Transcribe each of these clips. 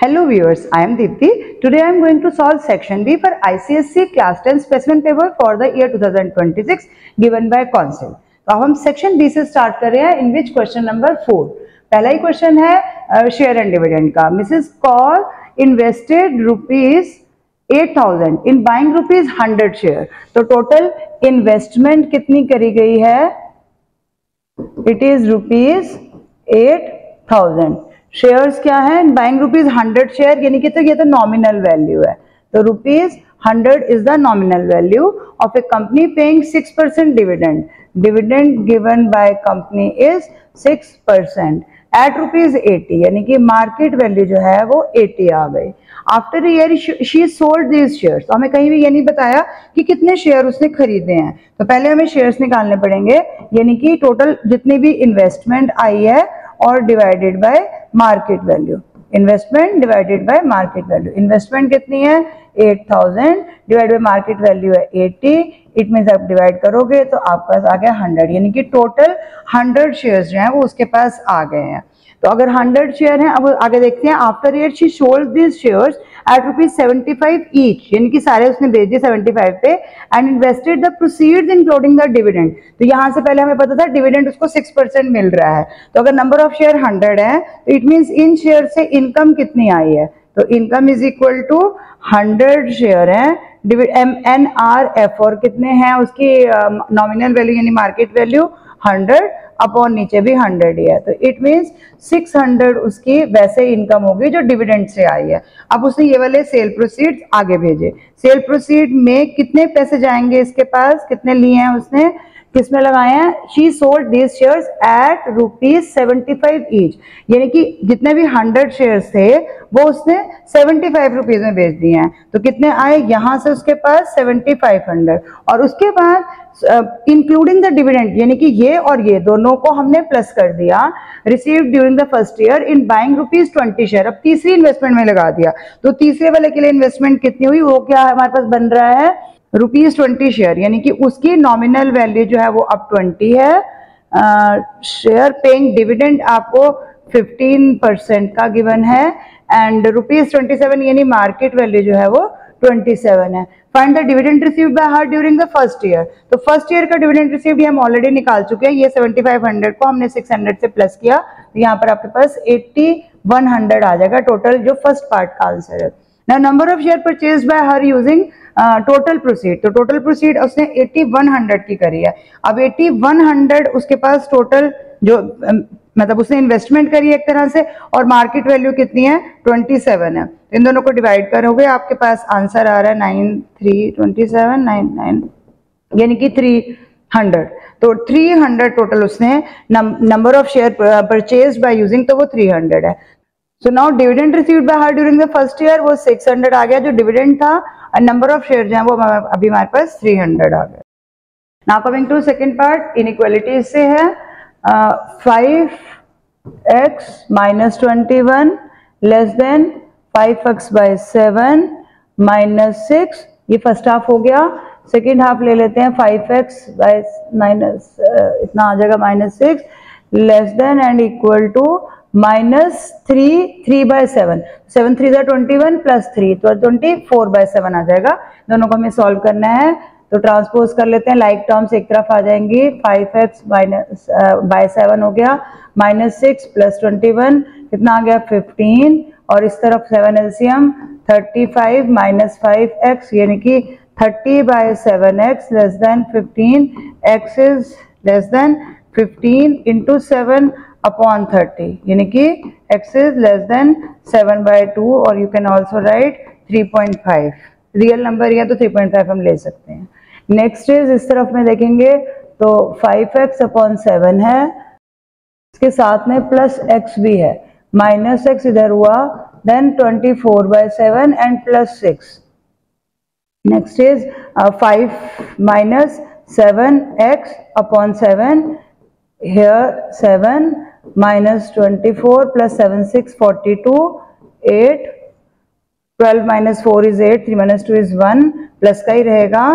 Hello viewers, I am Deepti. Today I am going to solve section B for ICSE class 10 specimen paper for the year 2026 given by council. तो अब हम section B से start कर रहे हैं इन which question number 4. पहला ही question है share and dividend का. Mrs Kaur invested ₹8,000 in buying ₹100 share. तो टोटल इन्वेस्टमेंट कितनी करी गई है? It is ₹8,000. शेयर्स क्या है? बाइंग ₹100 शेयर, यानी कि तो ये तो नॉमिनल वैल्यू है. तो ₹100 is the nominal value of a company paying 6% dividend. Dividend given by company is 6% at ₹80, यानी कि मार्केट वैल्यू जो है वो 80 आ गई. After year she sold these shares. तो हमें कहीं भी ये नहीं बताया कि कितने शेयर उसने खरीदे हैं. तो पहले हमें शेयर्स निकालने पड़ेंगे, यानी कि टोटल जितनी भी इन्वेस्टमेंट आई है और divided by market value. Investment divided by market value. Investment कितनी है? 8,000 डिवाइड बाय मार्केट वैल्यू है 80. इट मीन्स आप डिवाइड करोगे तो आपके पास आ गया 100, यानी कि टोटल 100 शेयर्स जो हैं वो उसके पास आ गए हैं. तो अगर 100 शेयर हैं, अब आगे देखते हैं. After year she sold this shares at ₹75 each, यानी कि सारे उसने भेज दिए 75 पे, and invested the proceeds including the dividend. तो यहाँ से पहले हमें पता था डिविडेंड उसको 6% मिल रहा है. तो अगर नंबर ऑफ शेयर 100 है तो इट मीन्स इन शेयर से इनकम कितनी आई है? तो income is equal to 100 share है MNRF, और कितने हैं उसकी नॉमिनल वैल्यू यानी मार्केट वैल्यू 100 अपॉन नीचे भी 100 ही है. तो इट मीन्स 600 उसकी वैसे इनकम होगी जो डिविडेंड से आई है. अब उसने ये वाले सेल प्रोसीड्स आगे भेजे. सेल प्रोसीड में कितने पैसे जाएंगे इसके पास? कितने लिए हैं उसने, किसमें लगाए हैं? She sold these shares at ₹75 each, यानी कि जितने भी 100 शेयर्स थे वो उसने 75 रुपीज में बेच दिए हैं. तो कितने आए यहां से उसके पास? 7500. और उसके बाद इंक्लूडिंग द डिविडेंड, यानी कि ये और ये दोनों को हमने प्लस कर दिया. Receive during the first year in buying ₹20 share. अब तीसरी इन्वेस्टमेंट में लगा दिया. तो तीसरे वाले के लिए इन्वेस्टमेंट कितनी हुई? वो क्या हमारे पास बन रहा है? ₹20 शेयर, यानी कि उसकी नॉमिनल वैल्यू जो है वो अब 20 है. शेयर पेइंग डिविडेंड आपको 15% का गिवन है, एंड ₹27 यानी मार्केट वैल्यू जो है वो 27 है. Find the dividend received by her during the first year. तो फर्स्ट ईयर का डिविडेंड रिसीव्ड हम ऑलरेडी निकाल चुके हैं. ये 7500 को हमने 600 से प्लस किया, तो यहाँ पर आपके पास 8100 आ जाएगा टोटल, जो फर्स्ट पार्ट का आंसर है. Now number of share purchased by her using total proceed. तो टोटल प्रोसीड उसने 8100 की करी है. अब 8100 उसके पास टोटल जो मतलब उसने इन्वेस्टमेंट करी है एक तरह से, और मार्केट वैल्यू कितनी है? 27 है. इन दोनों को डिवाइड करोगे आपके पास आंसर आ रहा है 932799, यानी कि 300. तो 300 टोटल उसने number of share purchase by using, तो वो 300 है. So now dividend received by her during the first year वो 600 आ गया जो डिविडेंड था, और नंबर ऑफ शेयर जो है वो अभी हमारे पास 300 आ गया. Now coming to second part, inequalities से है. 5x - 21 less than 5x/7 - 6. ये फर्स्ट हाफ हो गया. सेकेंड हाफ ले लेते हैं. 5x इतना आ जाएगा -6 less than and equal to -3/7. 7 3 21 plus 3 तो 24/7 आ जाएगा. दोनों को हमें सॉल्व करना है, तो ट्रांसपोज कर लेते हैं. लाइक टर्म्स एक तरफ आ जाएंगी. 5x/7 हो गया, -6 प्लस 21 कितना आ गया? 15, और इस तरफ 7 एलसीएम 35 - 5x, यानी कि 30/7x less than 15. x is less than 15 into 7 upon 30, यानी कि x इज लेस देन 7/2, और you can also right 3.5. Real number है तो 3.5 हम ले सकते हैं. नेक्स्ट इज इस तरफ में देखेंगे तो 5x/7 है, इसके साथ में प्लस x भी है, -x इधर हुआ, then 24/7 and plus 6. Next is 5 - 7x/7. Here 7 - 24 plus 7 6 42 8. 12 - 4 is 8, 3 - 2 is 1, plus का ही रहेगा,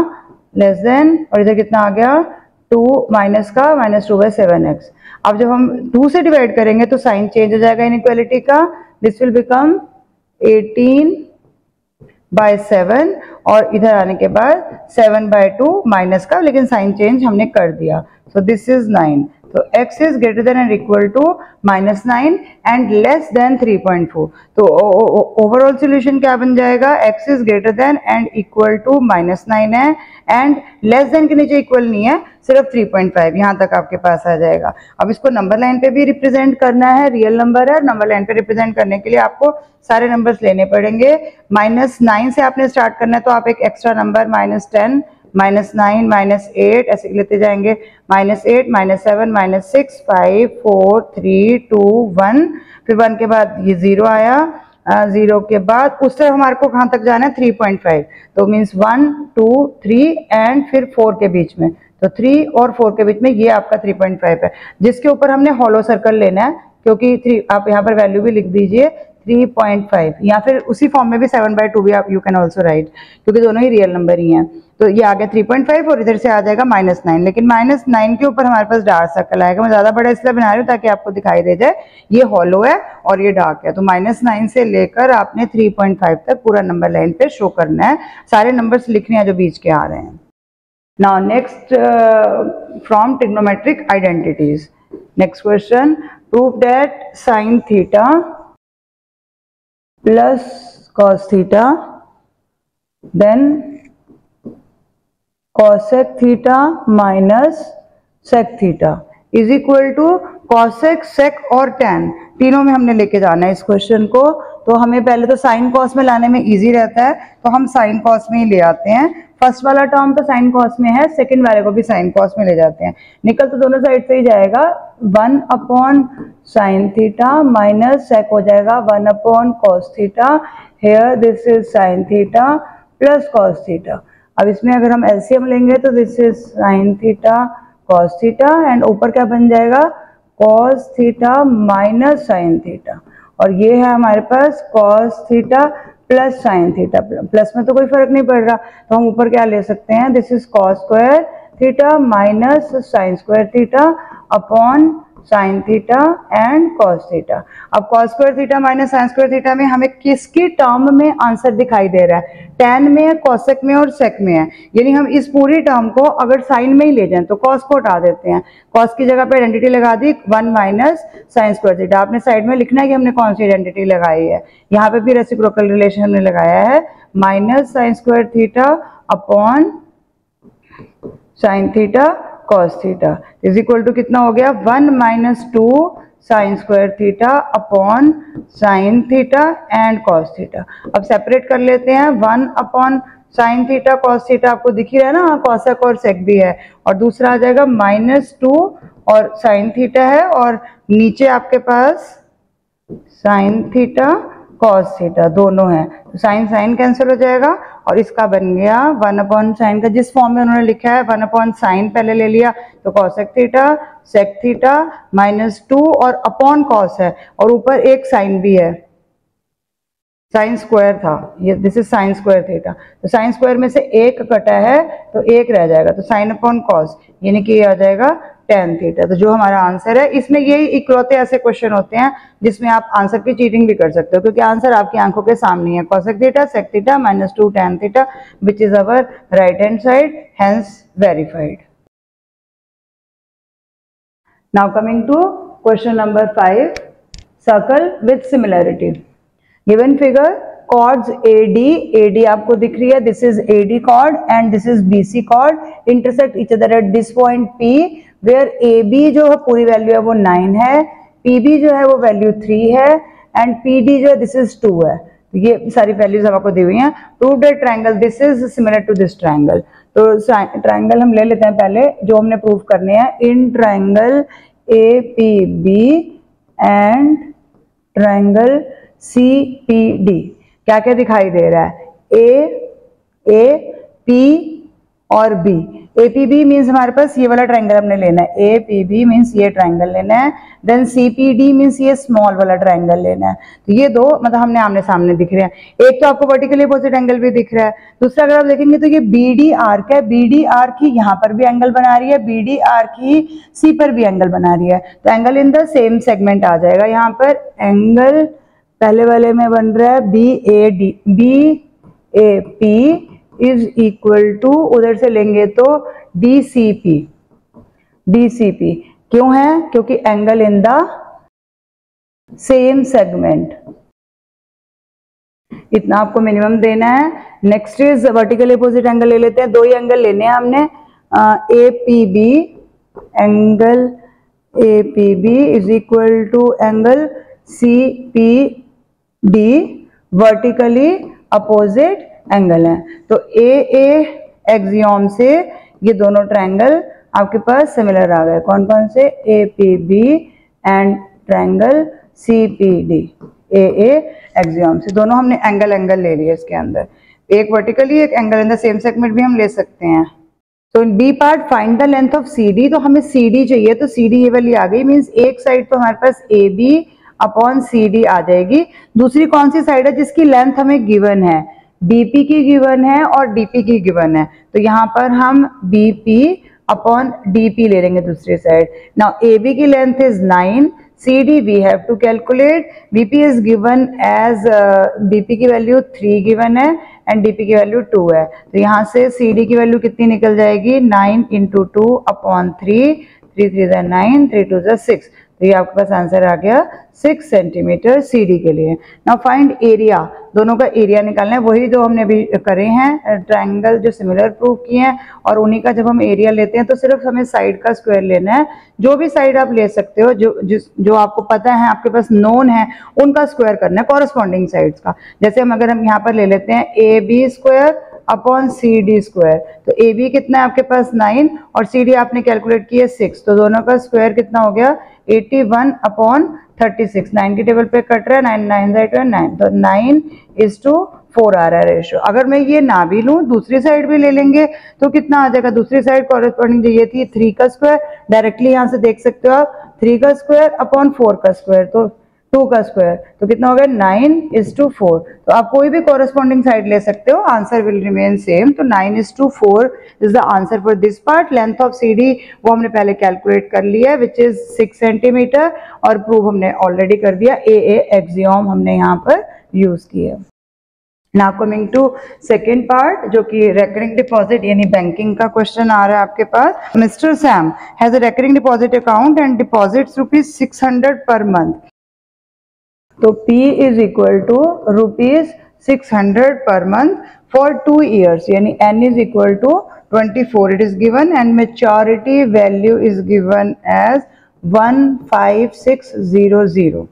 लेस देन, और इधर कितना आ गया? 2 माइनस का -2/7x. अब जब हम 2 से डिवाइड करेंगे तो साइन चेंज हो जाएगा इनइक्वालिटी का. दिस विल बिकम 18/7 और इधर आने के बाद 7/2 माइनस का, लेकिन साइन चेंज हमने कर दिया, सो दिस इज 9। तो x is greater than and equal to -9 and less than 3.4। तो ओवरऑल सोल्यूशन क्या बन जाएगा, x is greater than and equal to -9 है एंड लेस देन के नीचे इक्वल नहीं है, सिर्फ 3.5 यहाँ तक आपके पास आ जाएगा। अब इसको नंबर लाइन पे भी रिप्रेजेंट करना है, रियल नंबर है, नंबर लाइन पे रिप्रेजेंट करने के लिए आपको सारे नंबर्स लेने पड़ेंगे। -9 से आपने स्टार्ट करना है, तो आप एक एक्स्ट्रा नंबर -10, -9, -8 ऐसे लेते जाएंगे, -8, -7, -6, 5, 4, 3, 2, 1, फिर 1 के बाद ये 0 आया, 0 के बाद उस तरफ हमारे को कहाँ तक जाना है, 3.5, तो मीन्स 1, 2, 3 एंड फिर 4 के बीच में, तो 3 और 4 के बीच में ये आपका 3.5 है, जिसके ऊपर हमने हॉलो सर्कल लेना है, क्योंकि 3 आप यहाँ पर वैल्यू भी लिख दीजिए 3.5, या फिर उसी फॉर्म में भी 7/2 भी आप यू कैन ऑल्सो राइट, क्योंकि दोनों ही रियल नंबर ही हैं। तो ये आ गया 3.5 और इधर से आ जाएगा -9, लेकिन -9 के ऊपर हमारे पास डार्क सर्कल आएगा। मैं ज़्यादा बड़ा इसलिए बना रही हूँ ताकि आपको दिखाई दे जाए, ये हॉलो है और ये डार्क है। तो -9 से लेकर आपने 3.5 तक पूरा नंबर लाइन पे शो करना है, सारे नंबर्स लिखने हैं जो बीच के आ रहे हैं। Now next from trigonometric identities, next question, prove that sin theta plus cos theta then cosec theta minus sec theta is equal to cosec, sec और tan, तीनों में हमने लेके जाना है इस क्वेश्चन को। तो हमें पहले तो साइन कॉस में लाने में इजी रहता है, तो हम साइन कॉस में ही ले आते हैं। फर्स्ट वाला टर्म तो साइन कॉस में है, सेकंड वाले को भी साइन कॉस में ले जाते हैं, निकल तो दोनों साइड से ही जाएगा, 1/sin थीटा माइनस सेक हो जाएगा 1/cos theta, here this is sin theta plus cos theta. अब इसमें अगर हम एलसीएम लेंगे तो this is sin theta cos theta and ऊपर क्या बन जाएगा, cos theta minus sin theta, और ये है हमारे पास cos theta plus sin theta. Plus में तो कोई फर्क नहीं पड़ रहा, तो हम ऊपर क्या ले सकते हैं, this is cos square theta minus sin square theta upon sin theta and cos theta. अब cos square theta minus sin square theta में हमें किसकी टर्म में आंसर दिखाई दे रहा है, tan में है, cosec में और sec में है, यानी हम इस पूरी टर्म को अगर sin में ही ले जाएं तो cos को हटा देते हैं, cos की जगह पे आइडेंटिटी लगा दी 1 माइनस sin स्क्वायर थीटा। आपने साइड में लिखना है कि हमने कौन सी आइडेंटिटी लगाई है, यहाँ पे भी रेसिप्रोकल रिलेशन हमने लगाया है, minus sin square theta upon sin theta cos theta is equal to कितना हो गया, 1 minus 2 sin square theta upon sin theta and cos theta. अब सेपरेट कर लेते हैं, 1 upon sin theta cos theta आपको दिख ही रहा है ना, cosec और sec भी है, और दूसरा आ जाएगा -2 और sin थीटा है, और नीचे आपके पास sin थीटा cos थीटा दोनों हैं, तो sin sin कैंसिल हो जाएगा और इसका बन गया 1/sin का, जिस फॉर्म में उन्होंने लिखा है 1/sin पहले ले लिया, तो cosec थीटा sec थीटा -2 और अपॉन cos है, और ऊपर एक sin भी है, साइन स्क्वायर था ये, this is sine square theta, तो साइन स्क्वायर में से एक कटा है तो एक रह जाएगा, तो साइन अपॉन कॉस यानी कि ये आ जाएगा tan थीटा। तो जो हमारा आंसर है, इसमें यही इकलौते ऐसे क्वेश्चन होते हैं जिसमें आप आंसर की चीटिंग भी कर सकते हो, क्योंकि आंसर आपकी आंखों के सामने है, cosec theta sec theta -2 tan theta which is our right hand side, hence verified. Now coming to question number 5, circle with similarity. Given figure chords AD आपको दिख रही है, this is AD chord and this is BC chord, intersect each other at this point P where AB जो है पूरी value है वो 9 है, PB जो है वो वैल्यू 3 है एंड PD जो है दिस इज 2 है। तो ये सारी वैल्यूज आपको दी हुई हैं। Prove that triangle this is similar to this triangle. तो ट्रायंगल हम ले लेते हैं पहले जो हमने प्रूव करने हैं, in triangle APB and triangle CPD क्या क्या दिखाई दे रहा है, A P और B। APB मीन्स हमारे पास ये वाला ट्रायंगल हमने लेना है, APB मीन्स ये ट्रायंगल लेना है, देन CPD मीन्स ये स्मॉल वाला ट्रायंगल लेना है। तो ये दो मतलब हमने आमने सामने दिख रहे हैं। एक तो आपको वर्टिकली अपोजिट एंगल भी दिख रहा है, दूसरा अगर आप देखेंगे तो ये BD आर्क है, BD आर्क ही यहाँ पर भी एंगल बना रही है, BD आर्क ही C पर भी एंगल बना रही है, तो angle in the same segment आ जाएगा यहाँ पर, एंगल पहले वाले में बन रहा है BAP इज इक्वल टू, उधर से लेंगे तो DCP क्यों है? क्योंकि angle in the same segment, इतना आपको मिनिमम देना है। Next is vertical opposite angle ले लेते हैं, दो ही एंगल लेने हैं हमने। APB, angle APB is equal to angle CPD, vertically opposite angle है। तो AA एक्सियोम से ये दोनों ट्रायंगल आपके पास सिमिलर आ गए। कौन कौन से? APB and triangle CPD, AA axiom से दोनों हमने एंगल ले लिए इसके अंदर, एक वर्टिकली एक angle in the same segment भी हम ले सकते हैं। तो in B part find the length of CD, तो हमें CD चाहिए, तो CD ये वाली आ गई, मींस एक साइड तो हमारे पास AB अपॉन CD आ जाएगी। दूसरी कौन सी साइड है जिसकी लेंथ हमें गिवन है? BP की गिवन है और DP की गिवन है, तो यहाँ पर हम BP अपॉन DP ले लेंगे दूसरी साइड। नाउ AB की length is 9, CD we have to calculate, BP is given as BP की वैल्यू 3 गिवन है एंड DP की वैल्यू 2 है, तो यहाँ से CD की वैल्यू कितनी निकल जाएगी? 9 इंटू 2 अपॉन 3, 3 3 9, 3 2 6, तो ये आपके पास आंसर आ गया 6 सेंटीमीटर CD के लिए। नाउ फाइंड एरिया, दोनों का एरिया निकालना है, वही जो हमने अभी करे हैं, ट्रायंगल जो सिमिलर प्रूव किए हैं, और उन्हीं का जब हम एरिया लेते हैं तो सिर्फ हमें साइड का स्क्वायर लेना है। जो भी साइड आप ले सकते हो, जो आपको पता है, आपके पास नोन है, उनका स्क्वायर करना है कॉरस्पॉन्डिंग साइड्स का। जैसे अगर हम यहाँ पर ले लेते हैं AB square upon CD square, तो AB कितना है आपके पास 9 और CD आपने कैलकुलेट किया 6, तो दोनों का स्क्वायर कितना हो गया? 81 अपॉन 36, 9 की टेबल पे कट रहा है, 9 9 9, तो 9:4 आ रहा है रेशियो। अगर मैं ये ना भी लूँ, दूसरी साइड भी ले लेंगे तो कितना आ जाएगा? दूसरी साइड कॉरेस्पॉन्डिंग ये थी 3 का स्क्वायर, डायरेक्टली यहाँ से देख सकते हो आप, 3 का स्क्वायर अपॉन 4 का स्क्वायर, तो 2 का स्क्वायर, तो कितना हो गया? 9:4। तो आप कोई भी कॉरेस्पॉन्डिंग साइड ले सकते हो, आंसर विल रिमेन सेम। तो 9:4 is the answer for this part. Length of CD वो हमने पहले कैलकुलेट कर लिया है, विच इज 6 सेंटीमीटर, और प्रूव हमने ऑलरेडी कर दिया, AA एक्सियोम हमने यहाँ पर यूज किया। Now coming to second part, जो कि रेकरिंग डिपॉजिट यानी बैंकिंग का क्वेश्चन आ रहा है आपके पास। Mister Sam has a recurring deposit account and deposits ₹600 per month, तो P is equal to ₹600 per month for 2 years, यानी N is equal to 24 it is given, and maturity value is given as 15600।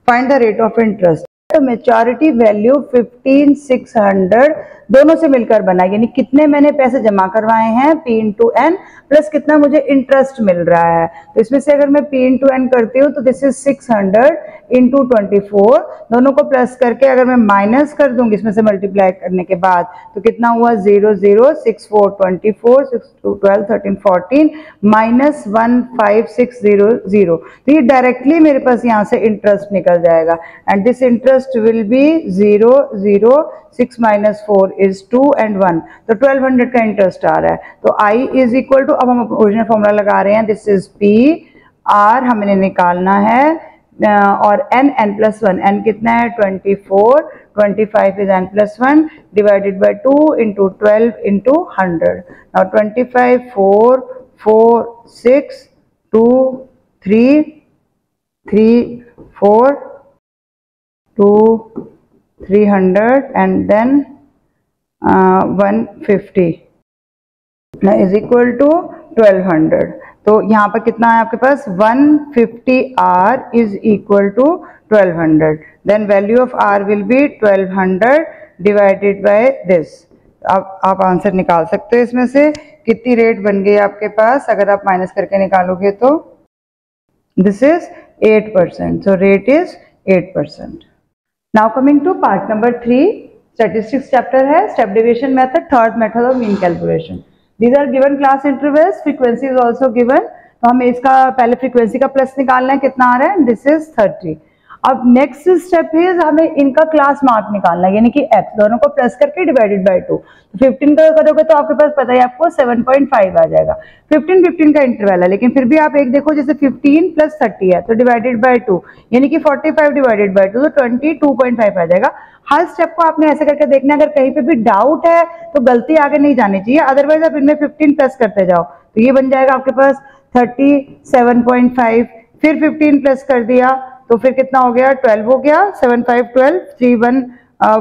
Find the rate of interest. तो maturity value 15,600 दोनों से मिलकर बना, यानी कितने मैंने पैसे जमा करवाए हैं P इंटू N प्लस कितना मुझे इंटरेस्ट मिल रहा है। तो इसमें से अगर मैं P इंटू N करती हूँ तो दिस इज 600 इंटू 24, दोनों को प्लस करके अगर मैं माइनस कर दूंगी इसमें से मल्टीप्लाई करने के बाद, तो कितना हुआ? 0 0 6 4 24 6 2 12 13 14 माइनस 15600। तो ये डायरेक्टली मेरे पास यहाँ से इंटरेस्ट निकल जाएगा, and this interest will be 0 0 6 minus 4 is 2 and 1, तो 1200 का इंटरेस्ट आ रहा है। तो I इज इक्वल टू, अब हम ओरिजिनल फॉर्मूला लगा रहे हैं, दिस इज P, R हमने निकालना है, और N प्लस 1, N कितना है? 24, 25 is N plus 1 divided by 2 into 12 into 100। Now 25 4 4 6 2 3 3 4 2 300 and then 150 is equal to 1200। तो यहाँ पर कितना है आपके पास? 150R is equal to 1200, then value of R will be 1200 divided by this। आप आंसर निकाल सकते हो इसमें से, कितनी रेट बन गई आपके पास अगर आप माइनस करके निकालोगे तो? This is 8%, so rate is 8%। Now coming to part number 3, statistics chapter है, step deviation method, third method of mean calculation। These are given class intervals, frequency is also given। तो हमें इसका पहले फ्रीक्वेंसी का plus निकालना है, कितना आ रहा है? This is 30। अब नेक्स्ट स्टेप है हमें इनका क्लास मार्क निकालना है, यानी कि x दोनों को प्लस करके डिवाइडेड बाय 2। तो 15 का करोगे तो आपके पास पता है आपको 7.5 आ जाएगा। 15 का इंटरवल है, लेकिन फिर भी आप एक देखो जैसे 15 प्लस 30 है तो डिवाइडेड बाय 2, यानी कि 45 डिवाइडेड बाय 2 तो 22.5 आ जाएगा। हर स्टेप को आपने ऐसे करके देखना है, अगर कहीं पे भी डाउट है तो गलती आगे नहीं जानी चाहिए, अदरवाइज आप इनमें 15 प्लस करते जाओ तो ये बन जाएगा आपके पास 37.5, फिर 15 प्लस कर दिया तो फिर कितना हो गया 12 हो गया, 7 5 12 3 1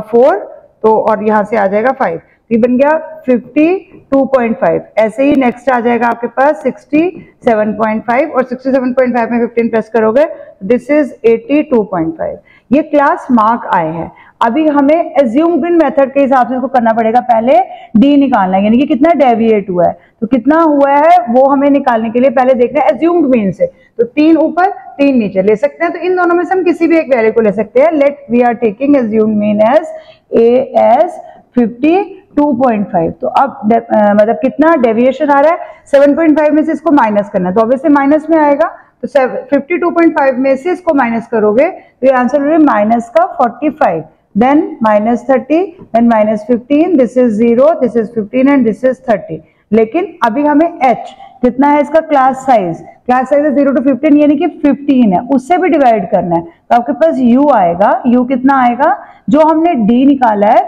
4, तो और यहाँ से आ जाएगा 5, ये बन गया 52.5। ऐसे ही नेक्स्ट आ जाएगा आपके पास 67.5 और 67.5 में 15 प्लस करोगे दिस इज 82.5। ये क्लास मार्क आए हैं। अभी हमें एज्यूम्ड मीन मेथड के हिसाब से इसको करना पड़ेगा, पहले डी निकालना है, यानी कि कितना डेविएट हुआ है, तो कितना हुआ है वो हमें निकालने के लिए पहले देखना है एज्यूम्ड मीन से। तो 3 ऊपर 3 नीचे ले सकते हैं, तो इन दोनों में से हम किसी भी एक वैल्यू को ले सकते हैं। Let we are taking assumed mean as a as 52.5। तो अब मतलब कितना डेविएशन आ रहा है 7.5 में से इसको माइनस करना है, तो ऑब्वियसली माइनस में आएगा, तो 52.5 में से इसको माइनस करोगे तो ये आंसर हो रहा है माइनस का 45, then minus 30, then minus 15, this is 0, this is 15 and this is 30। लेकिन अभी हमें h कितना है इसका क्लास साइज है 0 to 15 यानी कि 15 है, उससे भी डिवाइड करना है, तो आपके पास u आएगा। u कितना आएगा, जो हमने d निकाला है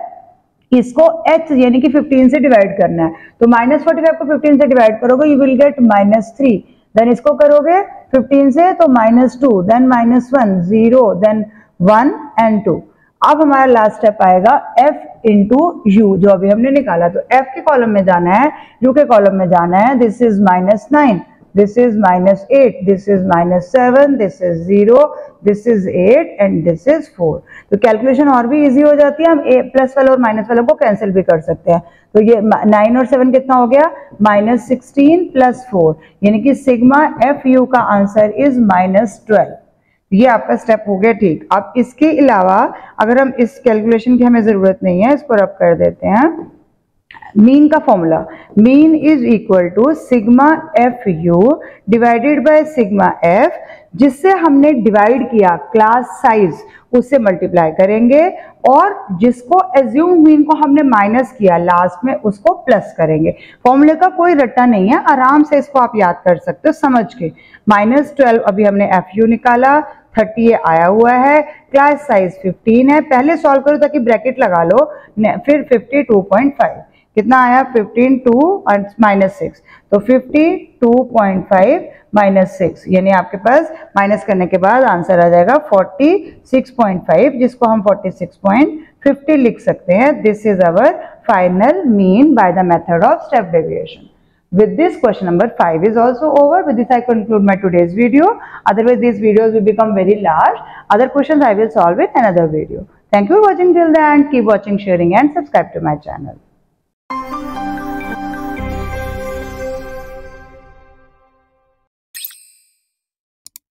इसको h यानी कि 15 से डिवाइड करना है, तो माइनस 45 को 15 से डिवाइड करोगे यू विल गेट -3, देन इसको करोगे 15 से तो -2, देन -1 0, देन 1 एंड 2। अब हमारा लास्ट स्टेप आएगा f इंटू यू, जो अभी हमने निकाला, तो f के कॉलम में जाना है, u के कॉलम में जाना है। This is -9, this is -8, this is -7, this is 0, this is 8 and this is 4। तो कैलकुलेशन और भी इजी हो जाती है, हम a प्लस वाले और माइनस वालों को कैंसिल भी कर सकते हैं। तो ये 9 और 7 कितना हो गया -16 प्लस 4, यानी कि सिग्मा एफ यू का आंसर इज -12। ये आपका स्टेप हो गया, ठीक। अब इसके अलावा अगर हम इस कैलकुलेशन की हमें जरूरत नहीं है, इसको रब कर देते हैं। मीन का फॉर्मूला, mean is equal to sigma F U divided by sigma F, जिससे हमने डिवाइड किया क्लास साइज उससे मल्टीप्लाई करेंगे, और जिसको एज्यूम मीन को हमने माइनस किया लास्ट में उसको प्लस करेंगे। फॉर्मूले का कोई रट्टा नहीं है, आराम से इसको आप याद कर सकते हो समझ के। -12 अभी हमने एफ यू निकाला, 30 आया हुआ है, क्लास साइज 15 है, पहले सॉल्व करो ताकि ब्रैकेट लगा लो, फिर 52.5 कितना आया 15 2 और -6, तो 52.5 -6, यानी आपके पास माइनस करने के बाद आंसर आ जाएगा 46.5, जिसको हम 46.50 लिख सकते हैं। This is our final mean by the method of step deviation. With this, question number 5 is also over. With this, I conclude my today's video. Otherwise, these videos will become very large. Other questions I will solve in another video. Thank you for watching till the end. Keep watching, sharing and subscribe to my channel.